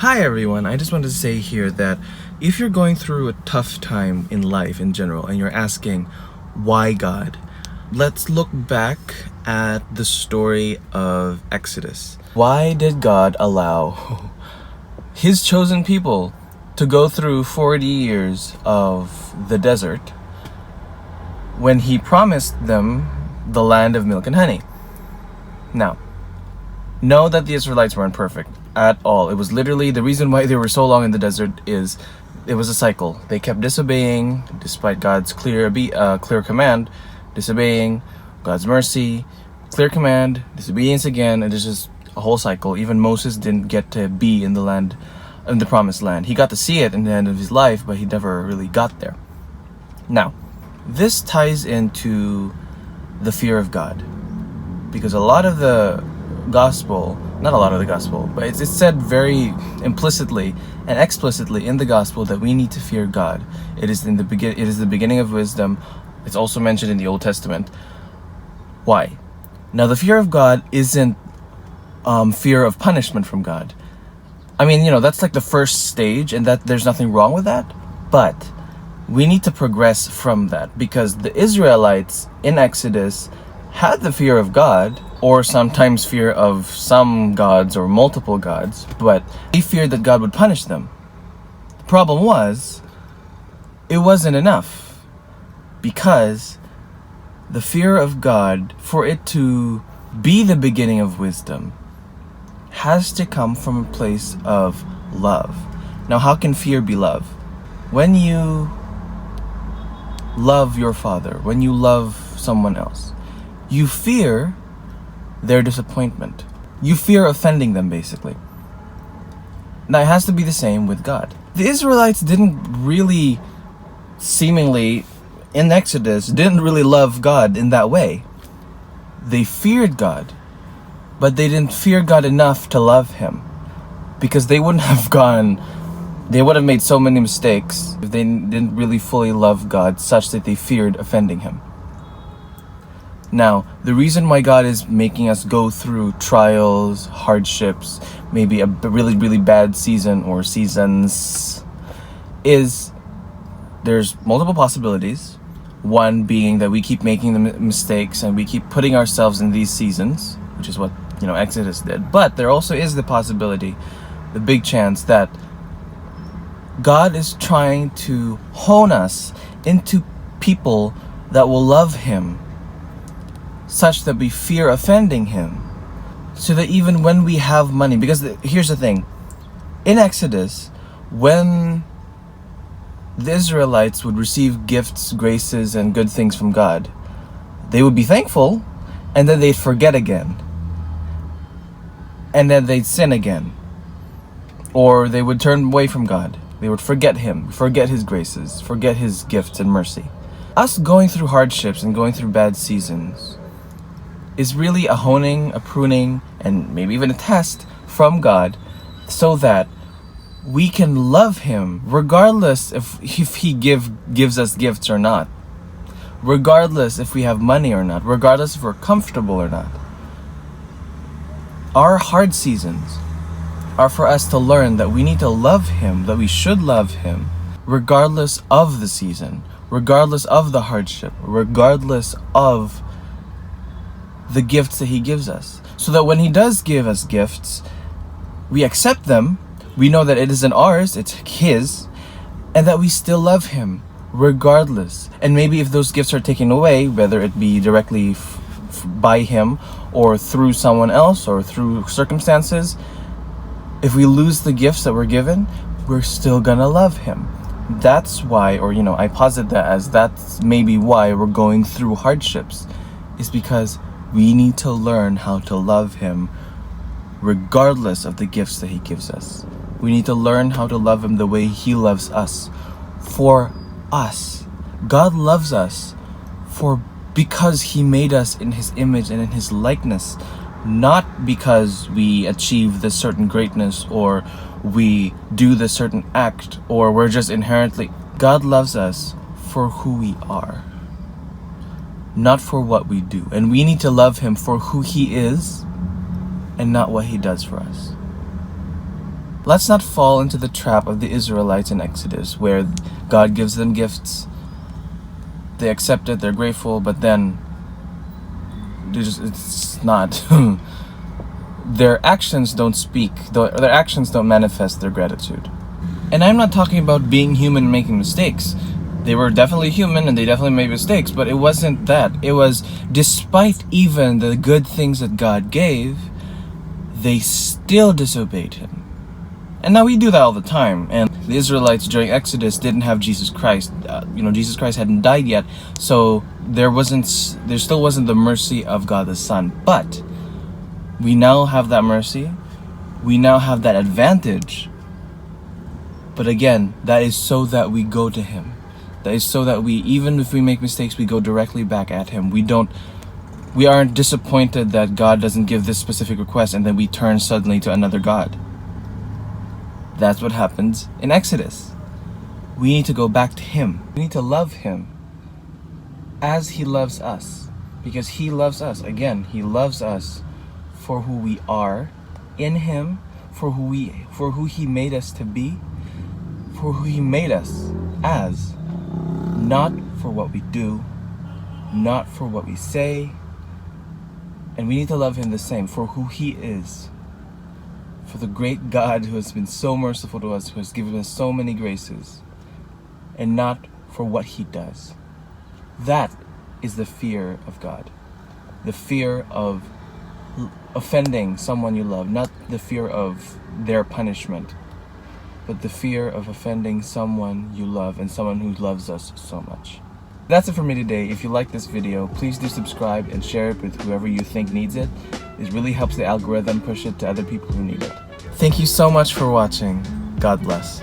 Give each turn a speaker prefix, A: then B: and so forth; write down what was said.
A: Hi everyone, I just wanted to say here that if you're going through a tough time in life in general and you're asking, why God? Let's look back at the story of Exodus. Why did God allow His chosen people to go through 40 years of the desert when He promised them the land of milk and honey? Now, know that the Israelites weren't perfect at all. It was literally the reason why they were so long in the desert is it was a cycle. They kept disobeying despite God's clear command, disobeying God's mercy, clear command, disobedience again, and it's just a whole cycle. Even Moses didn't get to be in the promised land. He got to see it in the end of his life, but he never really got there. Now, this ties into the fear of God, because a lot of the gospel, not a lot of the gospel, but it's said very implicitly and explicitly in the gospel that we need to fear God. It is the beginning of wisdom. It's also mentioned in the Old Testament. Why? Now, the fear of God isn't fear of punishment from God. I mean, that's like the first stage, and that there's nothing wrong with that. But we need to progress from that, because the Israelites in Exodus had the fear of God, or sometimes fear of some gods or multiple gods, but they feared that God would punish them. The problem was, it wasn't enough, because the fear of God, for it to be the beginning of wisdom, has to come from a place of love. Now, how can fear be love? When you love your father, when you love someone else, you fear their disappointment. You fear offending them, basically. Now, it has to be the same with God. The Israelites didn't really, seemingly, in Exodus, didn't really love God in that way. They feared God, but they didn't fear God enough to love Him, because they would have made so many mistakes if they didn't really fully love God such that they feared offending Him. Now, the reason why God is making us go through trials, hardships, maybe a really, really bad season or seasons, is there's multiple possibilities. One being that we keep making the mistakes and we keep putting ourselves in these seasons, which is what, Exodus did. But there also is the possibility, the big chance, that God is trying to hone us into people that will love Him, such that we fear offending Him, so that even when we have money, because here's the thing, in Exodus, when the Israelites would receive gifts, graces, and good things from God, they would be thankful, and then they'd forget again, and then they'd sin again, or they would turn away from God. They would forget Him, forget His graces, forget His gifts and mercy. Us going through hardships and going through bad seasons is really a honing, a pruning, and maybe even a test from God, so that we can love Him regardless if He gives us gifts or not, regardless if we have money or not, regardless if we're comfortable or not. Our hard seasons are for us to learn that we need to love Him, that we should love Him, regardless of the season, regardless of the hardship, regardless of the gifts that He gives us, so that when He does give us gifts, we accept them, we know that it isn't ours, it's His, and that we still love Him regardless. And maybe if those gifts are taken away, whether it be directly by Him or through someone else or through circumstances, if we lose the gifts that we're given, we're still gonna love Him. That's why, or I posit that as that's maybe why we're going through hardships, is because we need to learn how to love Him regardless of the gifts that He gives us. We need to learn how to love Him the way He loves us. For us. God loves us because He made us in His image and in His likeness, not because we achieve this certain greatness or we do this certain act or we're just inherently. God loves us for who we are, not for what we do. And we need to love Him for who He is and not what He does for us. Let's not fall into the trap of the Israelites in Exodus, where God gives them gifts, they accept it, they're grateful, but then it's not. Their actions don't speak, their actions don't manifest their gratitude. And I'm not talking about being human and making mistakes. They were definitely human and they definitely made mistakes, but it wasn't that. It was, despite even the good things that God gave, they still disobeyed Him. And now we do that all the time. And the Israelites during Exodus didn't have Jesus Christ. Jesus Christ hadn't died yet, so there still wasn't the mercy of God the Son. But we now have that mercy. We now have that advantage. But again, that is so that we go to Him. That is so that even if we make mistakes, we go directly back at Him. We aren't disappointed that God doesn't give this specific request and then we turn suddenly to another God. That's what happens in Exodus. We need to go back to Him. We need to love Him as He loves us. Because He loves us. Again, He loves us for who we are in Him, for who He made us to be, for who He made us as. Not for what we do, not for what we say. And we need to love Him the same for who He is. For the great God who has been so merciful to us, who has given us so many graces, and not for what He does. That is the fear of God. The fear of offending someone you love, not the fear of their punishment, but the fear of offending someone you love and someone who loves us so much. That's it for me today. If you like this video, please do subscribe and share it with whoever you think needs it. It really helps the algorithm push it to other people who need it. Thank you so much for watching. God bless.